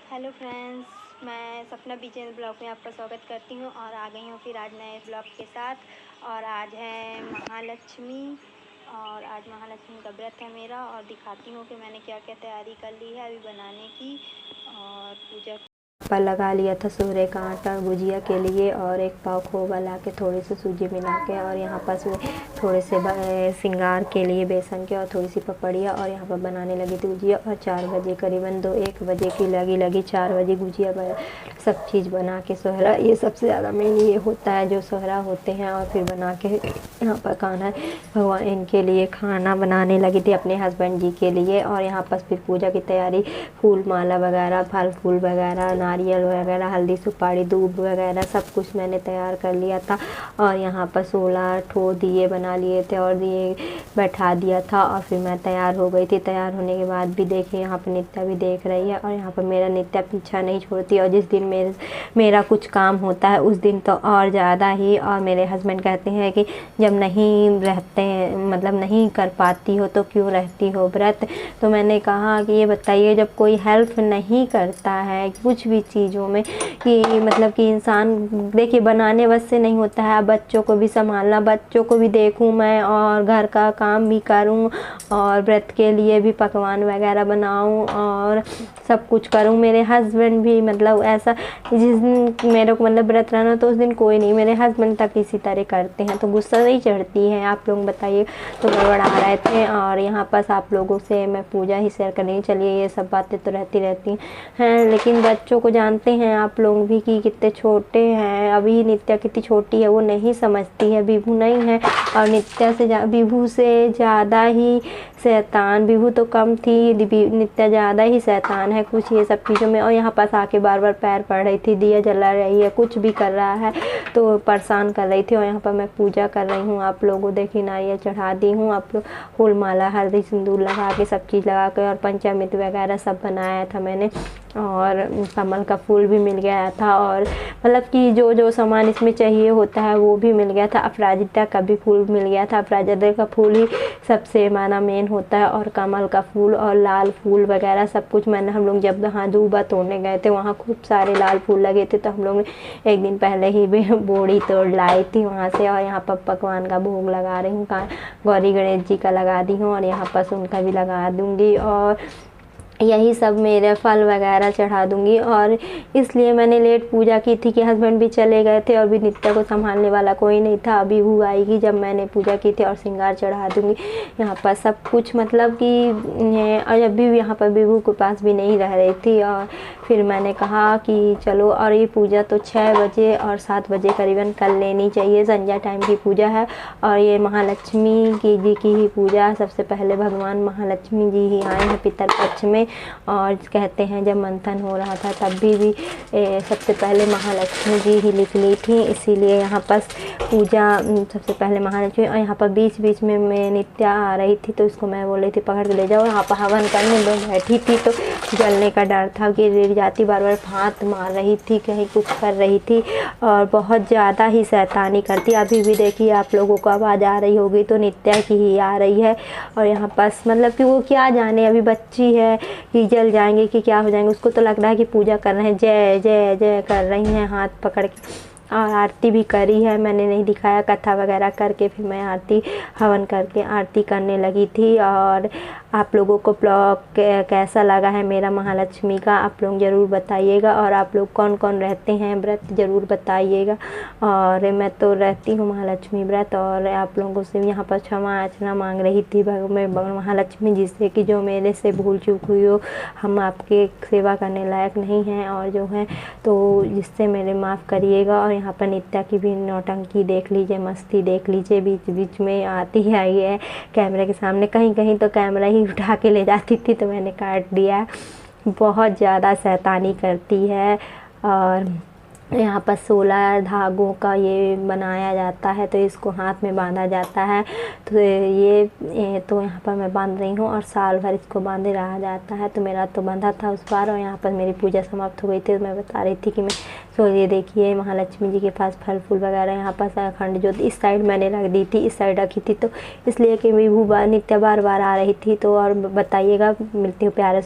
Hello friends, मैं सपना बीचेंद्र blog में आपका स्वागत करती हूँ और आ गई हूँ फिर आज नए ब्लॉग के साथ। और आज है महालक्ष्मी और आज महालक्ष्मी का व्रत है मेरा और दिखाती हूँ कि मैंने क्या क्या तैयारी कर ली है अभी बनाने की। और पूजा पर लगा लिया था सोरे का आटा गुजिया के लिए और एक पाव खोवा ला के थोड़ी सी सूजी मिला के और यहाँ पर थोड़े से श्रृंगार के लिए बेसन के और थोड़ी सी पपड़िया और यहाँ पर बनाने लगी थी गुजिया। और 4 बजे करीबन 1 बजे की लगी 4 बजे गुजिया सब चीज़ बना के सोहरा, ये सबसे ज़्यादा मेन ये होता है जो सोहरा होते हैं। और फिर बना के यहाँ पर खाना भगवान इनके लिए खाना बनाने लगी थी अपने हस्बैंड जी के लिए। और यहाँ पर फिर पूजा की तैयारी, फूल माला वगैरह, फल फूल वगैरह, नारियल वगैरह, हल्दी सुपारी, दूध वगैरह सब कुछ मैंने तैयार कर लिया था। और यहाँ पर 16 ठो दिए बना लिए थे और दिए बैठा दिया था। और फिर मैं तैयार हो गई थी। तैयार होने के बाद भी देखिए यहाँ पर नित्या भी देख रही है और यहाँ पर मेरा नित्या पीछा नहीं छोड़ती। और जिस दिन मेरा कुछ काम होता है उस दिन तो और ज़्यादा ही। और मेरे हस्बैंड कहते हैं कि जब नहीं रहते मतलब नहीं कर पाती हो तो क्यों रहती हो व्रत। तो मैंने कहा कि ये बताइए, जब कोई हेल्प नहीं करता है कुछ भी चीज़ों में कि मतलब कि इंसान देखिए बनाने बस से नहीं होता है, बच्चों को भी संभालना, बच्चों को भी देखूं मैं और घर का काम भी करूं और व्रत के लिए भी पकवान वगैरह बनाऊं और सब कुछ करूं। मेरे हस्बैंड भी मतलब ऐसा जिस दिन मेरे को मतलब व्रत रहना तो उस दिन कोई नहीं, मेरे हस्बैंड तक इसी तरह करते हैं तो गुस्सा नहीं चढ़ती है। आप लोग बताइए। तो गड़बड़ा रहे थे और यहाँ पास आप लोगों से मैं पूजा ही शेयर करनी। चलिए ये सब बातें तो रहती हैं लेकिन बच्चों को जानते हैं आप लोग भी कि कितने छोटे हैं। अभी नित्या कितनी छोटी है, वो नहीं समझती है, विभू नहीं है। और नित्या से विभू से ज़्यादा ही शैतान, विभू तो कम थी, नित्या ज़्यादा ही शैतान है कुछ ये सब चीज़ों में। और यहाँ पास आके बार बार पैर पड़ रही थी, दिया जला रही है, कुछ भी कर रहा है तो परेशान कर रही थी। और यहाँ पर मैं पूजा कर रही हूँ, आप लोगों देखिए नारियल चढ़ा दी हूँ। आप लोग फूल माला हल्दी सिंदूर लगा के सब चीज़ लगा के और पंचामृत वगैरह सब बनाया था मैंने। और कमल का फूल भी मिल गया था और मतलब कि जो जो सामान इसमें चाहिए होता है वो भी मिल गया था। अपराजिता का भी फूल मिल गया था, अपराजिता का फूल ही सबसे माना मेन होता है। और कमल का फूल और लाल फूल वगैरह सब कुछ मैंने, हम लोग जब वहाँ दूबा तोड़ने गए थे वहाँ खूब सारे लाल फूल लगे थे तो हम लोग ने एक दिन पहले ही बोड़ी तोड़ लाई थी वहाँ से। और यहाँ पर पकवान का भोग लगा रही हूँ, गौरी गणेश जी का लगा दी हूँ और यहाँ पर उनका भी लगा दूँगी और यही सब मेरे फल वगैरह चढ़ा दूंगी। और इसलिए मैंने लेट पूजा की थी कि हस्बैंड भी चले गए थे और भी नित्या को संभालने वाला कोई नहीं था। अभी वो आएगी जब मैंने पूजा की थी और श्रृंगार चढ़ा दूंगी यहाँ पर सब कुछ मतलब कि। और जब भी यहाँ पर विभू के पास भी नहीं रह रही थी और फिर मैंने कहा कि चलो। और ये पूजा तो 6 बजे और 7 बजे करीबन कर लेनी चाहिए, संध्या टाइम की पूजा है। और ये महालक्ष्मी जी की ही पूजा, सबसे पहले भगवान महालक्ष्मी जी ही आए हैं पितर पक्ष में। और कहते हैं जब मंथन हो रहा था तब भी सबसे पहले महालक्ष्मी जी ही निकली थी, इसीलिए यहाँ पर पूजा सबसे पहले महालक्ष्मी। और यहाँ पर बीच बीच में मैं नित्या आ रही थी तो इसको मैं बोल रही थी पकड़ के ले जाओ। यहाँ पर हवन करने में बैठी थी तो जलने का डर था, गिर जाती, बार बार हाथ मार रही थी, कहीं कुछ कर रही थी और बहुत ज़्यादा ही शैतानी करती। अभी भी देखिए आप लोगों को आवाज़ आ रही होगी तो नित्या की ही आ रही है। और यहाँ पास मतलब कि वो क्या जाने, अभी बच्ची है कि जल जाएंगे कि क्या हो जाएंगे, उसको तो लग रहा है कि पूजा कर रहे हैं, जय जय जय कर रही हैं हाथ पकड़ के। और आरती भी करी है, मैंने नहीं दिखाया, कथा वगैरह करके फिर मैं आरती हवन करके आरती करने लगी थी। और आप लोगों को ब्लॉग कैसा लगा है मेरा महालक्ष्मी का आप लोग ज़रूर बताइएगा। और आप लोग कौन कौन रहते हैं व्रत ज़रूर बताइएगा। और मैं तो रहती हूँ महालक्ष्मी व्रत और आप लोगों से यहाँ पर क्षमा याचना मांग रही थी मैं महालक्ष्मी जी से कि जो मेरे से भूल चूक हुई हो, हम आपके सेवा करने लायक नहीं हैं और जो है तो जिससे मेरे माफ़ करिएगा। और यहाँ पर नित्या की भी नौटंकी देख लीजिए, मस्ती देख लीजिए, बीच बीच में आती है ये कैमरे के सामने, कहीं कहीं तो कैमरा ही उठा के ले जाती थी तो मैंने काट दिया। बहुत ज़्यादा शैतानी करती है। और यहाँ पर 16 धागों का ये बनाया जाता है तो इसको हाथ में बांधा जाता है। तो ये तो यहाँ पर मैं बांध रही हूँ और साल भर इसको बांधे रहा जाता है। तो मेरा तो बंधा था उस बार और यहाँ पर मेरी पूजा समाप्त हो गई थी तो मैं बता रही थी कि मैं तो ये देखिए महालक्ष्मी जी के पास फल फूल वगैरह, यहाँ पर अखंड ज्योत इस साइड मैंने रख दी थी, इस साइड रखी थी तो इसलिए कि विभू नित्या बार बार आ रही थी। तो और बताइएगा, मिलती हूँ प्यारे से।